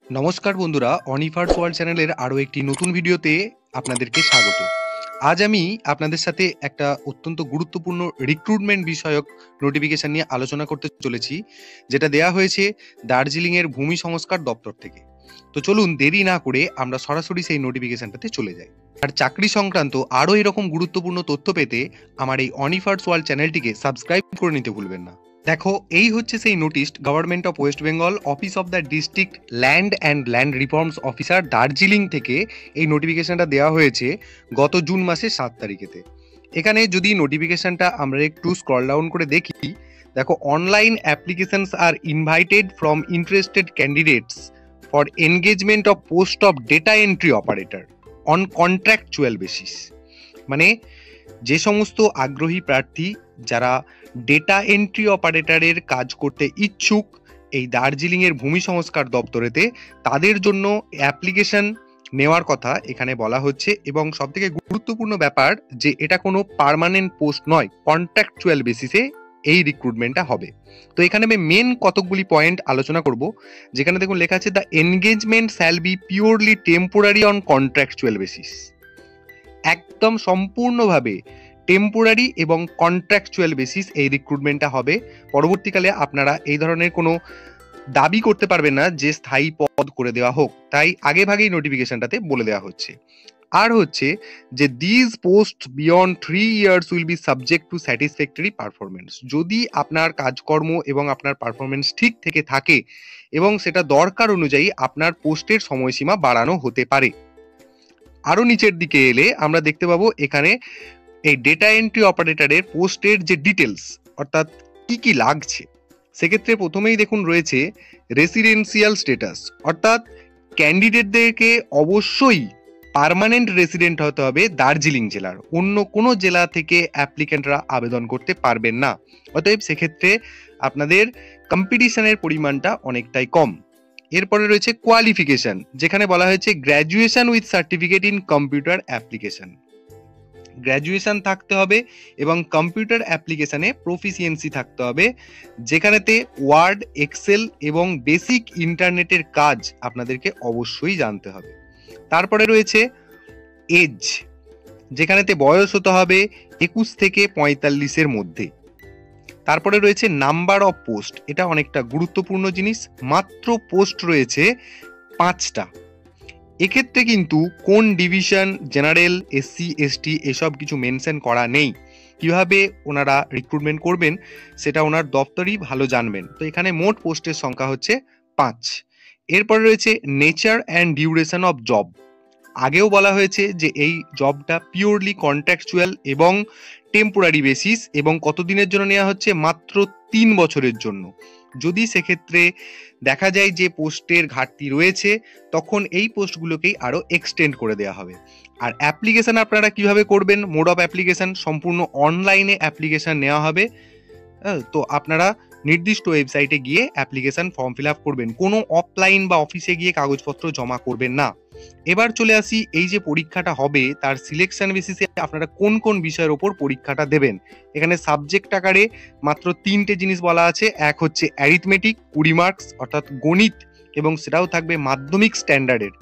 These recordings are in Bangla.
নমস্কার বন্ধুরা, অনিফার্স ওয়ার্ল্ড চ্যানেলের আরও একটি নতুন ভিডিওতে আপনাদেরকে স্বাগত। আজ আমি আপনাদের সাথে একটা অত্যন্ত গুরুত্বপূর্ণ রিক্রুটমেন্ট বিষয়ক নোটিফিকেশন নিয়ে আলোচনা করতে চলেছি, যেটা দেয়া হয়েছে দার্জিলিংয়ের ভূমি সংস্কার দপ্তর থেকে। তো চলুন দেরি না করে আমরা সরাসরি সেই নোটিফিকেশনটাতে চলে যাই। আর চাকরি সংক্রান্ত আরও এরকম গুরুত্বপূর্ণ তথ্য পেতে আমার এই অনিফার্স ওয়ার্ল্ড চ্যানেলটিকে সাবস্ক্রাইব করে নিতে ভুলবেন না। দেখো, এই হচ্ছে সেই notice. Government of West Bengal, office of the district land and land reforms officer, Darjeeling থেকে এই নোটিফিকেশনটা দেওয়া হয়েছে গত জুন মাসের 7 তারিখেতে। এখানে যদি নোটিফিকেশনটা আমরা একটু স্ক্রল ডাউন করে দেখি, দেখো, online applications are invited from interested candidates for engagement of post of data entry operator on contractual basis. মানে যে সমস্ত আগ্রহী প্রার্থী যারা ডেটা এন্ট্রি অপারেটরের কাজ করতে ইচ্ছুক এই দার্জিলিংয়ের ভূমি সংস্কার দপ্তরেতে, তাদের জন্য অ্যাপ্লিকেশন নেওয়ার কথা এখানে বলা হচ্ছে। এবং সবথেকে গুরুত্বপূর্ণ ব্যাপার যে এটা কোনো পার্মানেন্ট পোস্ট নয়, কন্ট্রাকচুয়াল বেসিসে এই রিক্রুটমেন্টটা হবে। তো এখানে আমি মেন কতকগুলি পয়েন্ট আলোচনা করব, যেখানে দেখুন লেখা আছে the engagement shall be purely temporary on contractual basis. একদম সম্পূর্ণভাবে টেম্পোরারি এবং কন্ট্রাকচুয়াল বেসিস এই রিক্রুটমেন্টটা হবে। পরবর্তীকালে আপনারা এই ধরনের কোনো দাবি করতে পারবেন না যে স্থায়ী পদ করে দেওয়া হোক, তাই আগে ভাগেই নোটিফিকেশনটাতে বলে দেওয়া হচ্ছে। আর হচ্ছে যে this post beyond 3 years will be subject to satisfactory performance. যদি আপনার কাজকর্ম এবং আপনার পারফরমেন্স ঠিক থেকে থাকে এবং সেটা দরকার অনুযায়ী আপনার পোস্টের সময়সীমা বাড়ানো হতে পারে। আরো নিচের দিকে এলে আমরা দেখতে পাবো এখানে এই ডেটা এন্ট্রি অপারেটরের পোস্টের যে ডিটেলস, অর্থাৎ কি কি লাগছে, সেক্ষেত্রে প্রথমেই দেখুন রয়েছে রেসিডেন্সিয়াল স্ট্যাটাস, অর্থাৎ ক্যান্ডিডেটদেরকে অবশ্যই পার্মানেন্ট রেসিডেন্ট হতে হবে দার্জিলিং জেলার, অন্য কোনো জেলা থেকে অ্যাপ্লিক্যান্টরা আবেদন করতে পারবেন না। অতএব সেক্ষেত্রে আপনাদের কম্পিটিশনের পরিমাণটা অনেকটাই কম। এরপরে রয়েছে কোয়ালিফিকেশন, যেখানে বলা হয়েছে graduation with certificate in computer application. Graduation থাকতে হবে এবং কম্পিউটার অ্যাপ্লিকেশনে প্রফিসিয়েন্সি থাকতে হবে, যেখানেতে ওয়ার্ড, এক্সেল এবং বেসিক ইন্টারনেটের কাজ আপনাদেরকে অবশ্যই জানতে হবে। তারপরে রয়েছে এজ, যেখানেতে বয়স হতে হবে 21 থেকে 45-এর মধ্যে। তারপরে রয়েছে নাম্বার অফ পোস্ট, এটা অনেকটা গুরুত্বপূর্ণ জিনিস। মাত্র পোস্ট রয়েছে 5টা। এক্ষেত্রে কিন্তু কোন ডিভিশন, জেনারেল, এসসি, এসটি এসব কিছু মেনশন করা নেই। কিভাবে ওনারা রিক্রুটমেন্ট করবেন সেটা ওনার দপ্তরই ভালো জানবেন। তো এখানে মোট পোস্টের সংখ্যা হচ্ছে 5। এরপরে রয়েছে nature and duration of job. আগেও বলা হয়েছে যে এই জবটা পিওরলি কন্ট্রাকচুয়াল এবং টেম্পোরারি বেসিস, এবং কতদিনের জন্য নেওয়া হচ্ছে, মাত্র 3 বছরের জন্য। যদি সেক্ষেত্রে দেখা যায় যে পোস্টের ঘাটতি রয়েছে, তখন এই পোস্টগুলোকেই আরো এক্সটেন্ড করে দেওয়া হবে। আর অ্যাপ্লিকেশন আপনারা কিভাবে করবেন, মোড অফ অ্যাপ্লিকেশন সম্পূর্ণ অনলাইনে অ্যাপ্লিকেশন নেওয়া হবে। তো আপনারা নির্দিষ্ট ওয়েবসাইটে গিয়ে অ্যাপ্লিকেশন ফর্ম ফিল আপ করবেন, কোনো অফলাইন বা অফিসে গিয়ে কাগজপত্র জমা করবেন না। এবার চলে আসি, এই যে পরীক্ষাটা হবে তার সিলেকশন বেসিসে আপনারা কোন কোন বিষয়ের ওপর পরীক্ষাটা দেবেন। এখানে সাবজেক্ট আকারে মাত্র 3টে জিনিস বলা আছে। এক হচ্ছে অ্যারিথমেটিক 20 মার্কস, অর্থাৎ গণিত, এবং সেটাও থাকবে মাধ্যমিক স্ট্যান্ডার্ডের।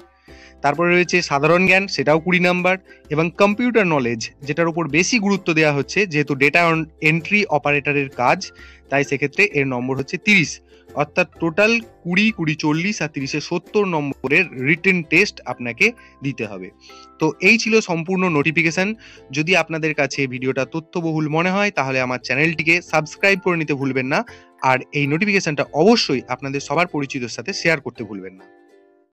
তারপরে রয়েছে সাধারণ জ্ঞান, সেটাও 20 নাম্বার, এবং কম্পিউটার নলেজ, যেটার উপর বেশি গুরুত্ব দেওয়া হচ্ছে যেহেতু ডেটা এন্ট্রি অপারেটরের কাজ, তাই সেক্ষেত্রে এর নম্বর হচ্ছে 30। অর্থাৎ টোটাল 20, 20, 40 আর 30-এ 70 নম্বরের রিটেন টেস্ট আপনাকে দিতে হবে। তো এই ছিল সম্পূর্ণ নোটিফিকেশন। যদি আপনাদের কাছে ভিডিওটা তথ্যবহুল মনে হয় তাহলে আমার চ্যানেলটিকে সাবস্ক্রাইব করে নিতে ভুলবেন না, আর এই নোটিফিকেশনটা অবশ্যই আপনাদের সবার পরিচিতর সাথে শেয়ার করতে ভুলবেন না।